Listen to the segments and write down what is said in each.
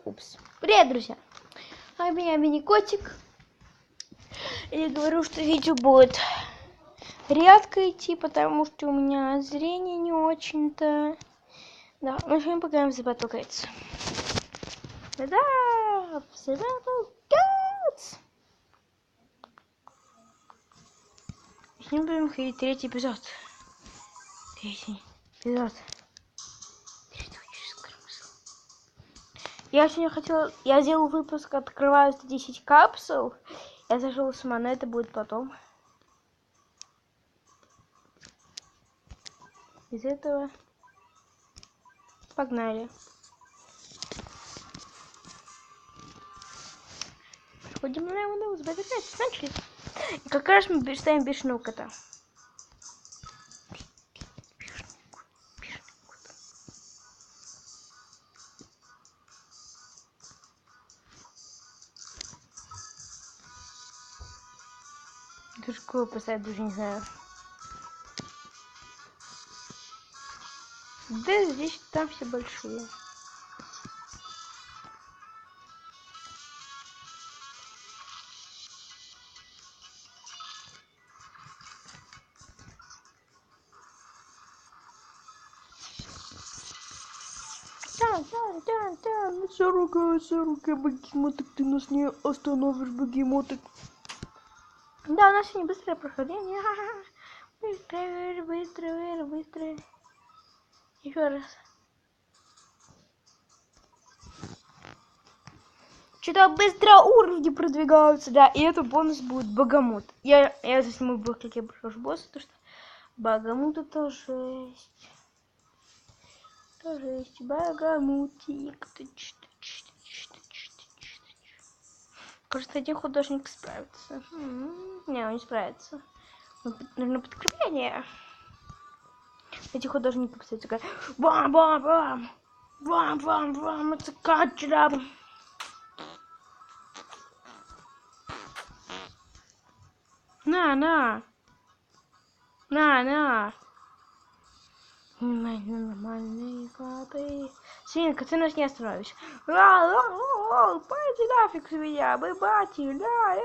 Упс. Привет, друзья. А меня Мини-котик. Я говорю, что видео будет редко идти, потому что у меня зрение не очень-то. Да, мы сегодня поговорим за Battle Cats. Да, за Battle Cats. Сегодня будем ходить третий эпизод. Я сегодня хотела... Я сделал выпуск, открываю 110 капсул. Я зашел с монеты, будет потом. Из этого... Погнали. Ходим на его с Battle начали. И как раз мы ставим бешеного кота. Даже кого поставить, даже не знаю. Да, здесь там все большие. Да, рука, бегемотик, ты нас не остановишь, бегемотик. Да, у нас сегодня быстрое прохождение. Быстро. Еще раз. Что-то быстро уровни продвигаются, да, и это бонус будет Богомут. Я засниму блок, как я прохожу босса, потому что Богомут тоже есть. Богомутик. Кажется, один художник справится. Не, он не справится. Нужно подкрепление. Эти художники, кстати, говорят: бам-бам-бам! Бам-бам-бам! Это качера! На! Нормальные коты. Свинка, ты нас не остановишь. Пойди нафиг с меня, мы бати. Давай.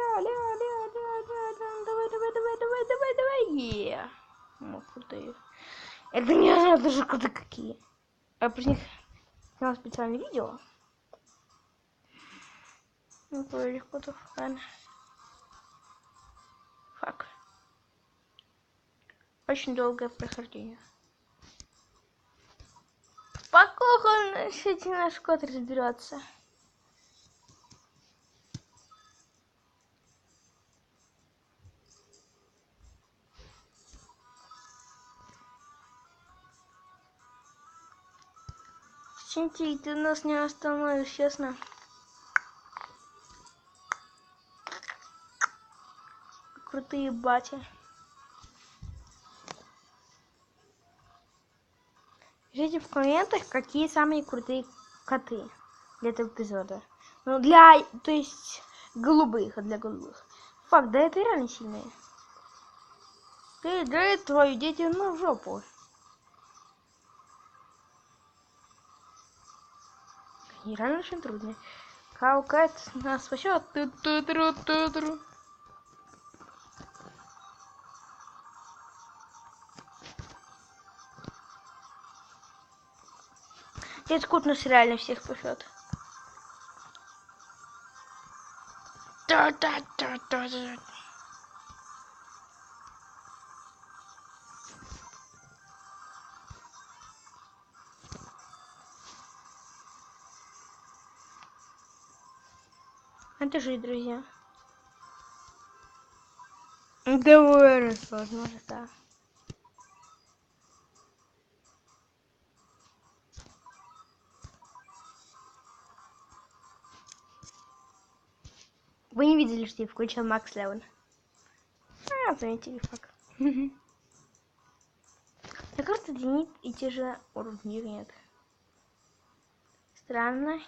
Крутые. Это не знаю даже коты какие. Я про них сняла специальное видео. Ну, про этих котов, ладно. Фак. Очень долгое прохождение. Покуха с этим наш кот разберется. Синтий, ты нас не остановишь, честно. Крутые бати. Пишите в комментах, какие самые крутые коты для этого эпизода. Ну, то есть, голубых, а для голубых. Факт, да это реально сильные. Ты, да твою дети, ну, в жопу. И реально очень трудно. Каукат нас спасет. Этот кот нас реально всех спасет. Это же, друзья. Давай, возможно, да. Вы не видели, что я включил Макс Леон? Заметили факт. На карте длинит и те же уровни нет. Странно.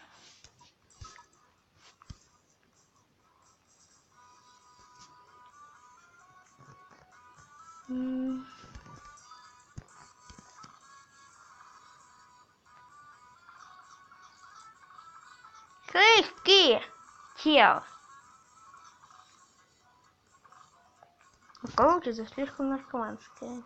Чел. Получится слишком наркоманское.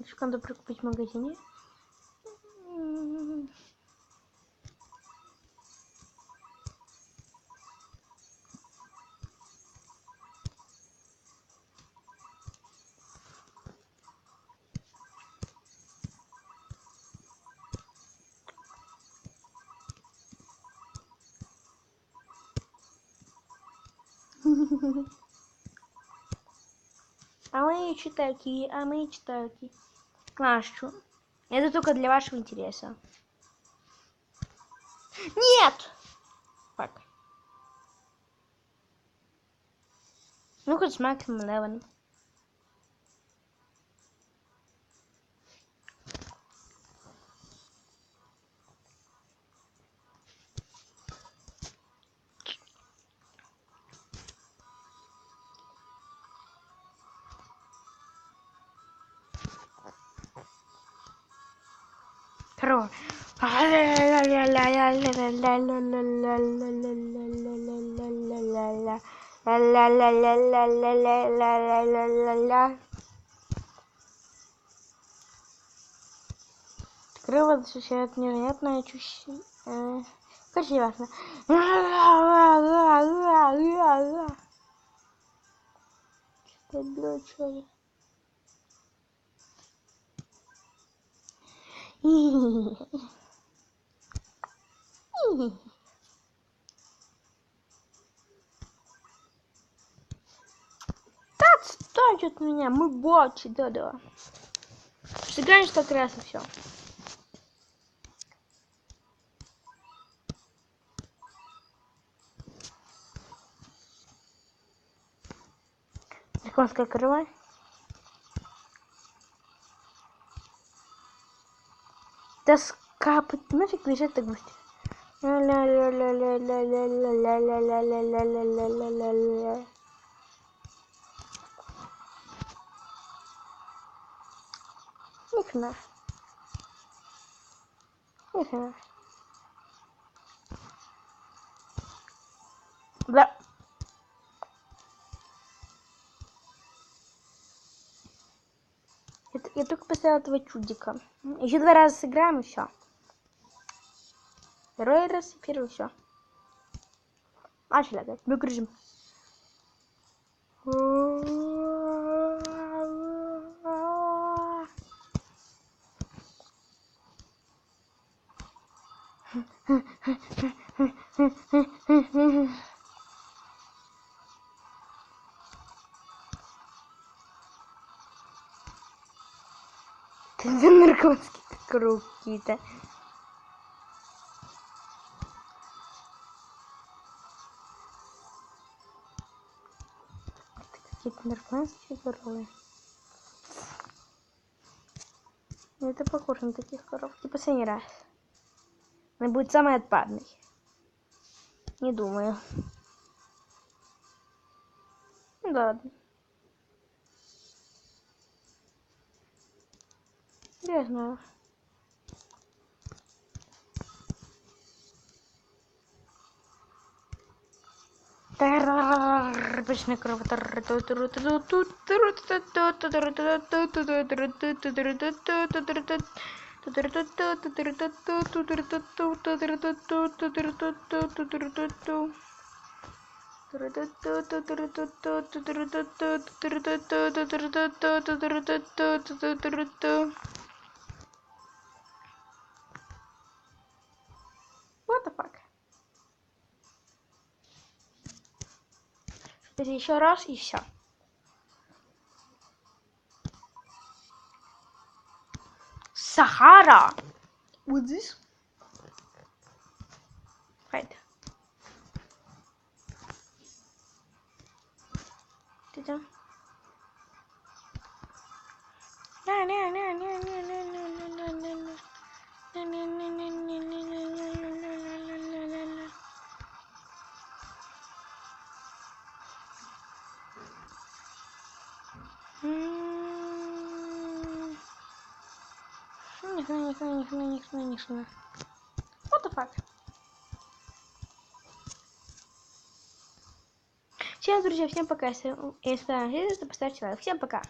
Что надо прикупить в магазине? А мы читаки. А что? Это только для вашего интереса. Нет! Так. Ну-ка, с Максом Левен. Корова. Корова ощущает невероятное чувство. Короче, ясно. Что было, что ли? Да отстань от меня, мы боти, да. Сыграем так раз и все. Японская корова. Да скапать, нафиг лежать так быстро. Ни хрена. Да. Я только поставила этого чудика. Еще 2 раза сыграем и все. Второй раз и первый все. Начали опять. Выгружим. Ты за наркотики круг какие-то. Какие-то наркоманские коровы. Это похоже на таких коров. И последний раз. Она будет самый отпадный. Не думаю. Ну да ладно. Я знаю. Обычная корова. What the fuck? Еще раз и все. Сахара. Вот здесь. Right. Ты там? Нихрена. What the fuck? Всем, друзья, всем пока. Если понравилось, то поставьте лайк. Всем пока.